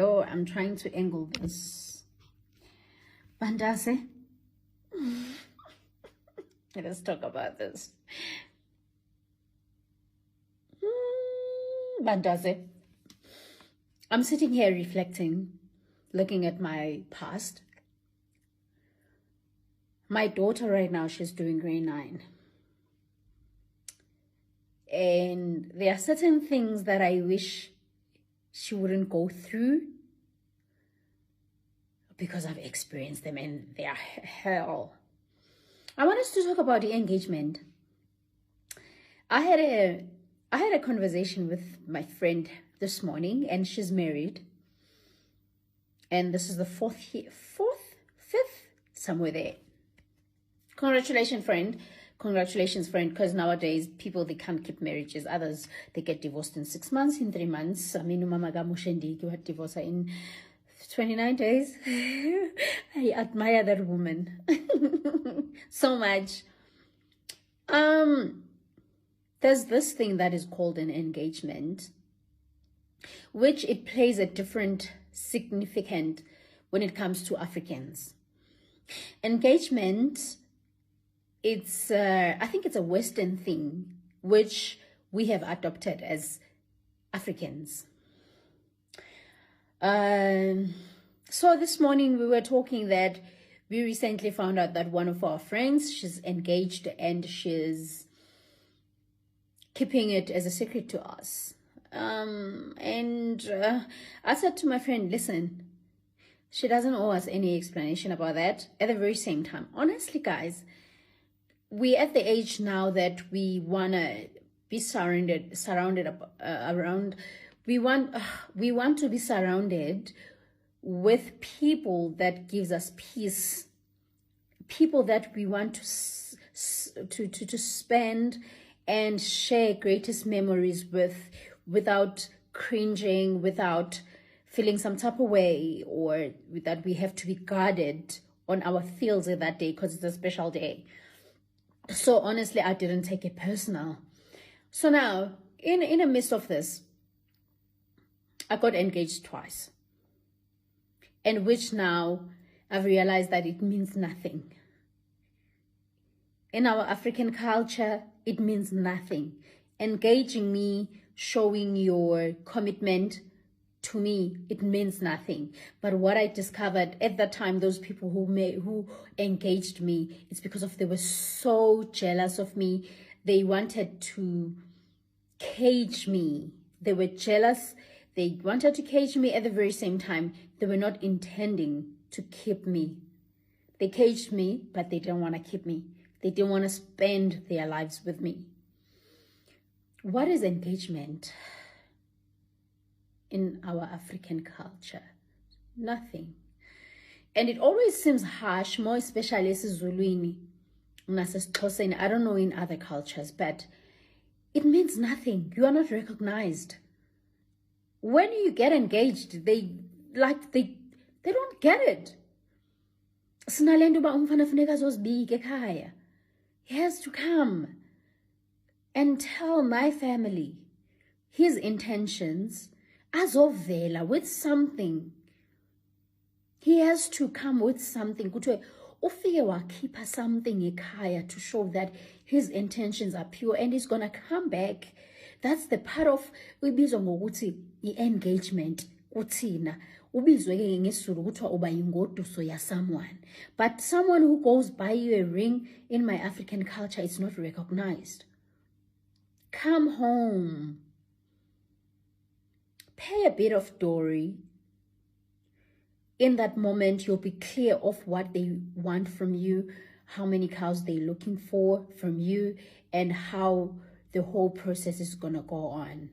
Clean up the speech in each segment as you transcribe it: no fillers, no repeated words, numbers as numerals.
Yo, I'm trying to angle this. Bandase. Let's talk about this. Bandase. I'm sitting here reflecting, looking at my past. My daughter right now, she's doing grade 9. And there are certain things that I wish she wouldn't go through because I've experienced them and they are hell. I want us to talk about the engagement. I had a conversation with my friend this morning, and she's married. And this is the fifth, somewhere there. Congratulations, friend. Congratulations, friend, because nowadays people, they can't keep marriages. Others, they get divorced in 6 months, in 3 months. I mean, Mama Gamushendi, you had divorced in 29 days. I admire that woman so much. There's this thing that is called an engagement, which it plays a different significance when it comes to Africans. Engagement, it's I think it's a Western thing which we have adopted as Africans. So this morning we were talking that we recently found out that one of our friends, she's engaged and she's keeping it as a secret to us. I said to my friend, listen, she doesn't owe us any explanation about that. At the very same time, honestly, guys, we're at the age now that we want to be surrounded around. We want to be surrounded with people that gives us peace, people that we want to spend and share greatest memories with, without cringing, without feeling some type of way, or that we have to be guarded on our feels of that day because it's a special day. So honestly, I didn't take it personal. So now, in the midst of this, I got engaged twice. And which now, I've realized that it means nothing. In our African culture, it means nothing. Engaging me, showing your commitment, to me, it means nothing. But what I discovered at that time, those people who engaged me, it's because they were so jealous of me. They wanted to cage me. They were jealous. They wanted to cage me. At the very same time, they were not intending to keep me. They caged me, but they didn't want to keep me. They didn't want to spend their lives with me. What is engagement in our African culture? Nothing. And it always seems harsh, more especially Zuluini, I don't know in other cultures, but it means nothing. You are not recognized. When you get engaged, they don't get it. He has to come and tell my family his intentions as of Vela with something. He has to come with something. Keep something ekhaya to show that his intentions are pure, and he's gonna come back. That's the part of the engagement. Someone, but someone who goes buy you a ring in my African culture is not recognized. Come home, pay a bit of dowry. In that moment, you'll be clear of what they want from you, how many cows they're looking for from you, and how the whole process is gonna go on.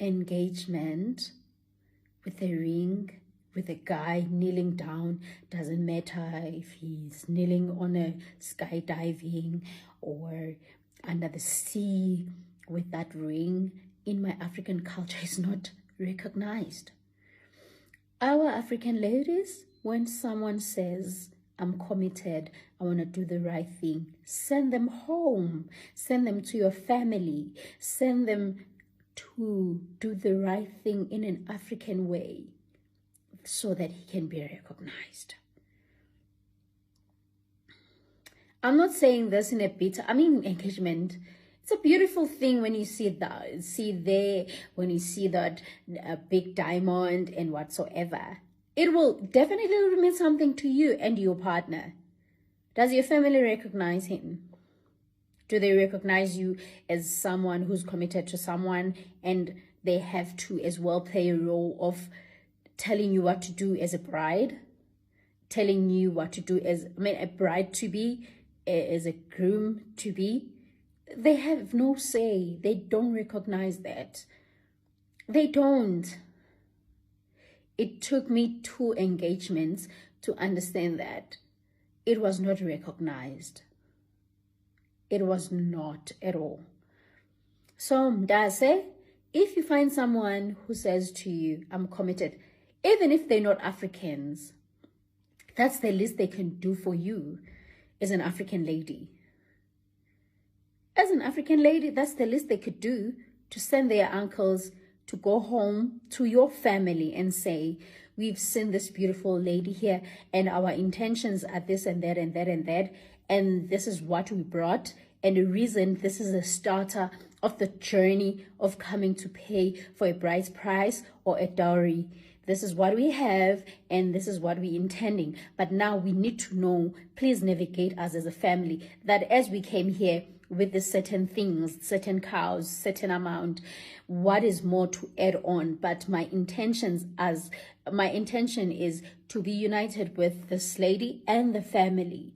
Engagement with a ring, with a guy kneeling down, doesn't matter if he's kneeling on a skydiving or under the sea with that ring, in my African culture is not recognized. Our African ladies, when someone says, I'm committed, I want to do the right thing, send them home, send them to your family, send them to do the right thing in an African way so that he can be recognized. I'm not saying this in a bitter, I mean engagement. It's a beautiful thing when you see that, when you see that big diamond and whatsoever. It will definitely mean something to you and your partner. Does your family recognize him? Do they recognize you as someone who's committed to someone, and they have to as well play a role of telling you what to do as a bride, telling you what to do as, a bride to be, as a groom to be? They have no say. They don't recognize that. They don't. It took me 2 engagements to understand that it was not recognized. It was not at all. So, Mdase, if you find someone who says to you, I'm committed, even if they're not Africans, that's the least they can do for you as an African lady. As an African lady, that's the least they could do, to send their uncles to go home to your family and say, we've seen this beautiful lady here and our intentions are this and that and that and that, and this is what we brought, and the reason this is the starter of the journey of coming to pay for a bride's price or a dowry. This is what we have and this is what we're intending. But now we need to know, please navigate us as a family, that as we came here with the certain things, certain cows, certain amount, what is more to add on? But my intention is to be united with this lady and the family.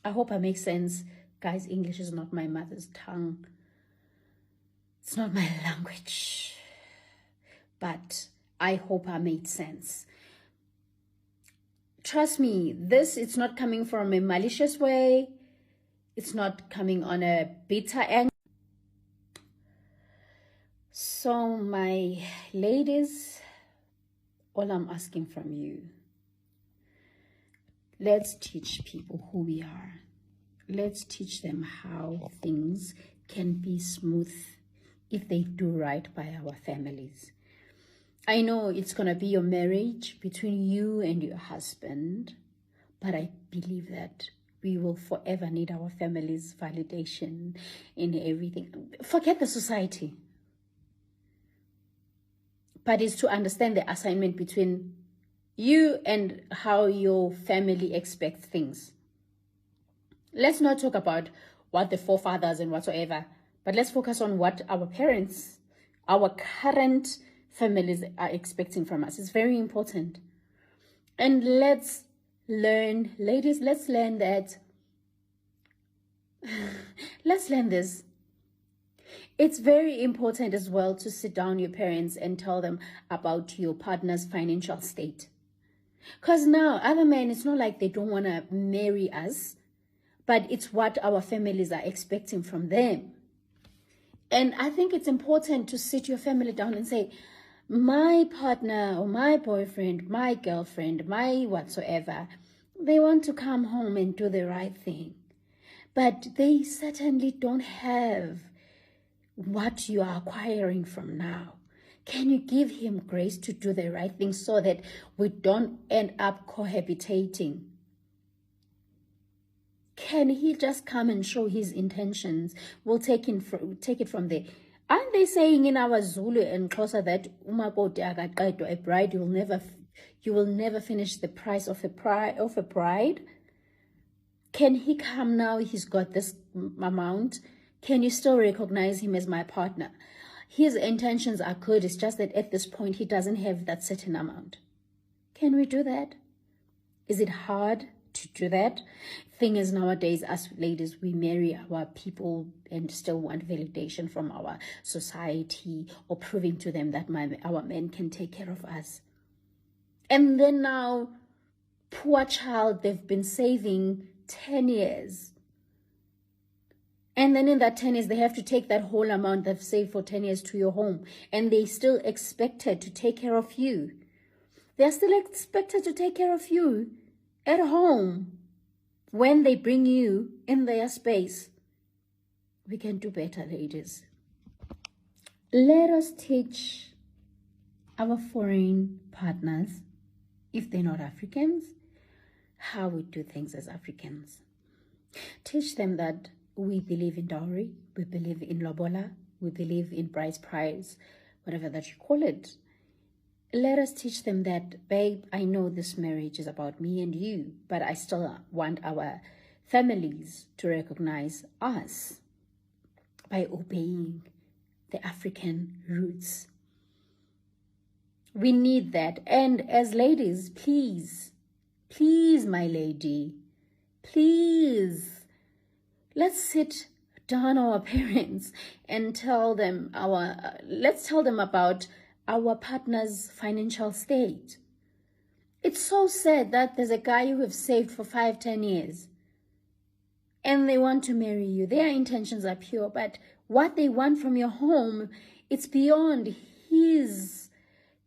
I hope I make sense. Guys, English is not my mother's tongue. It's not my language. But I hope I made sense. Trust me, it's not coming from a malicious way. It's not coming on a bitter angle. So my ladies, all I'm asking from you, let's teach people who we are. Let's teach them how things can be smooth if they do right by our families. I know it's going to be your marriage between you and your husband, but I believe that we will forever need our family's validation in everything. Forget the society. But it's to understand the assignment between you and how your family expects things. Let's not talk about what the forefathers and whatsoever, but let's focus on what our parents, our current families are expecting from us. It's very important. And let's learn, ladies, let's learn that. Let's learn this. It's very important as well to sit down your parents and tell them about your partner's financial state. Because now, other men, it's not like they don't want to marry us, but it's what our families are expecting from them. And I think it's important to sit your family down and say, my partner or my boyfriend, my girlfriend, my whatsoever, they want to come home and do the right thing. But they certainly don't have what you are acquiring from now. Can you give him grace to do the right thing so that we don't end up cohabitating? Can he just come and show his intentions? We'll take it from there. Aren't they saying in our Zulu and Xhosa that a bride, you will never finish the price of a bride? Can he come now? He's got this amount. Can you still recognize him as my partner? His intentions are good. It's just that at this point, he doesn't have that certain amount. Can we do that? Is it hard to do that? Thing is, nowadays, us ladies, we marry our people and still want validation from our society or proving to them that our men can take care of us. And then now, poor child, they've been saving 10 years. And then in that 10 years, they have to take that whole amount they've saved for 10 years to your home. And they still expected to take care of you. They're still expected to take care of you at home when they bring you in their space. We can do better, ladies. Let us teach our foreign partners, if they're not Africans, how we do things as Africans. Teach them that we believe in dowry, we believe in lobola, we believe in bride's price, whatever that you call it. Let us teach them that, babe, I know this marriage is about me and you, but I still want our families to recognize us by obeying the African roots. We need that. And as ladies, please, my lady, please, let's sit down our parents and tell them let's tell them about our partner's financial state. It's so sad that there's a guy who have saved for 5-10 years and they want to marry you. Their intentions are pure, but what they want from your home, it's beyond his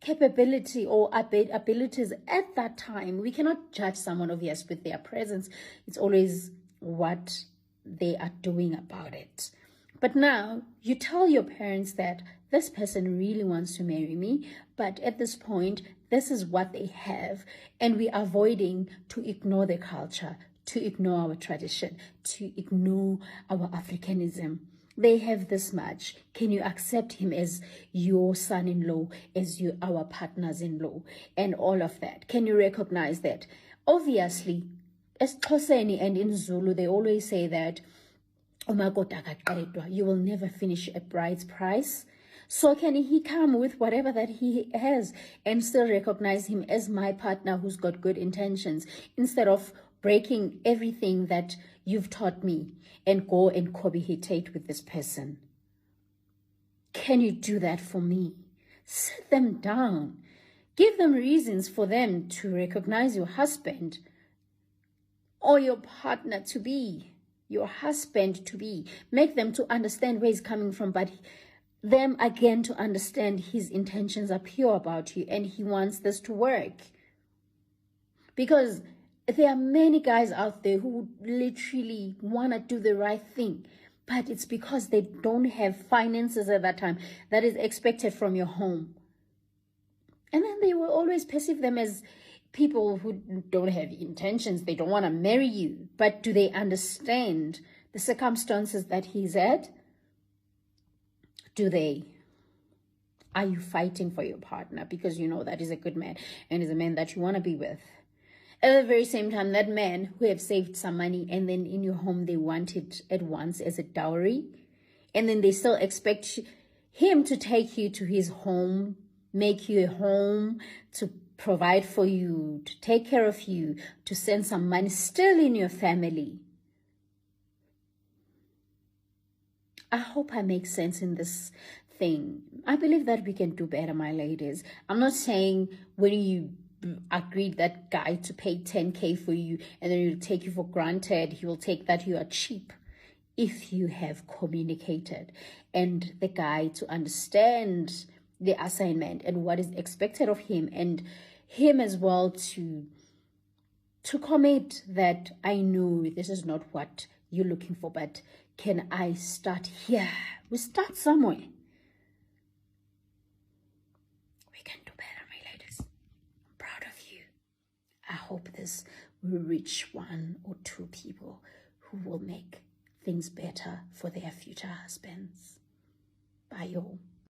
capability or abilities at that time. We cannot judge someone, obviously, with their presence. It's always what they are doing about it. But now you tell your parents that this person really wants to marry me, but at this point, this is what they have, and we are avoiding to ignore the culture, to ignore our tradition, to ignore our Africanism. They have this much. Can you accept him as your son-in-law, as our partners-in-law, and all of that? Can you recognize that? Obviously, as Xhoseni and in Zulu, they always say that you will never finish a bride's price. So can he come with whatever that he has and still recognize him as my partner who's got good intentions, instead of breaking everything that you've taught me and go and cohabitate with this person? Can you do that for me? Sit them down. Give them reasons for them to recognize your husband or your partner to be, your husband to be. Make them to understand where he's coming from, but them again to understand his intentions are pure about you and he wants this to work. Because there are many guys out there who literally want to do the right thing, but it's because they don't have finances at that time that is expected from your home. And then they will always perceive them as people who don't have intentions. They don't want to marry you. But do they understand the circumstances that he's at? Do they? Are you fighting for your partner because you know that is a good man and is a man that you want to be with? At the very same time, that man who have saved some money and then in your home they want it at once as a dowry, and then they still expect him to take you to his home, make you a home, to provide for you, to take care of you, to send some money still in your family. I hope I make sense in this thing. I believe that we can do better, my ladies. I'm not saying when you agreed that guy to pay 10K for you and then he'll take you for granted, he will take that you are cheap. If you have communicated and the guy to understand the assignment and what is expected of him, and him as well to commit that I know this is not what you're looking for, but can I start here? We start somewhere. We can do better, my ladies. I'm proud of you. I hope this will reach 1 or 2 people who will make things better for their future husbands. Bye, y'all.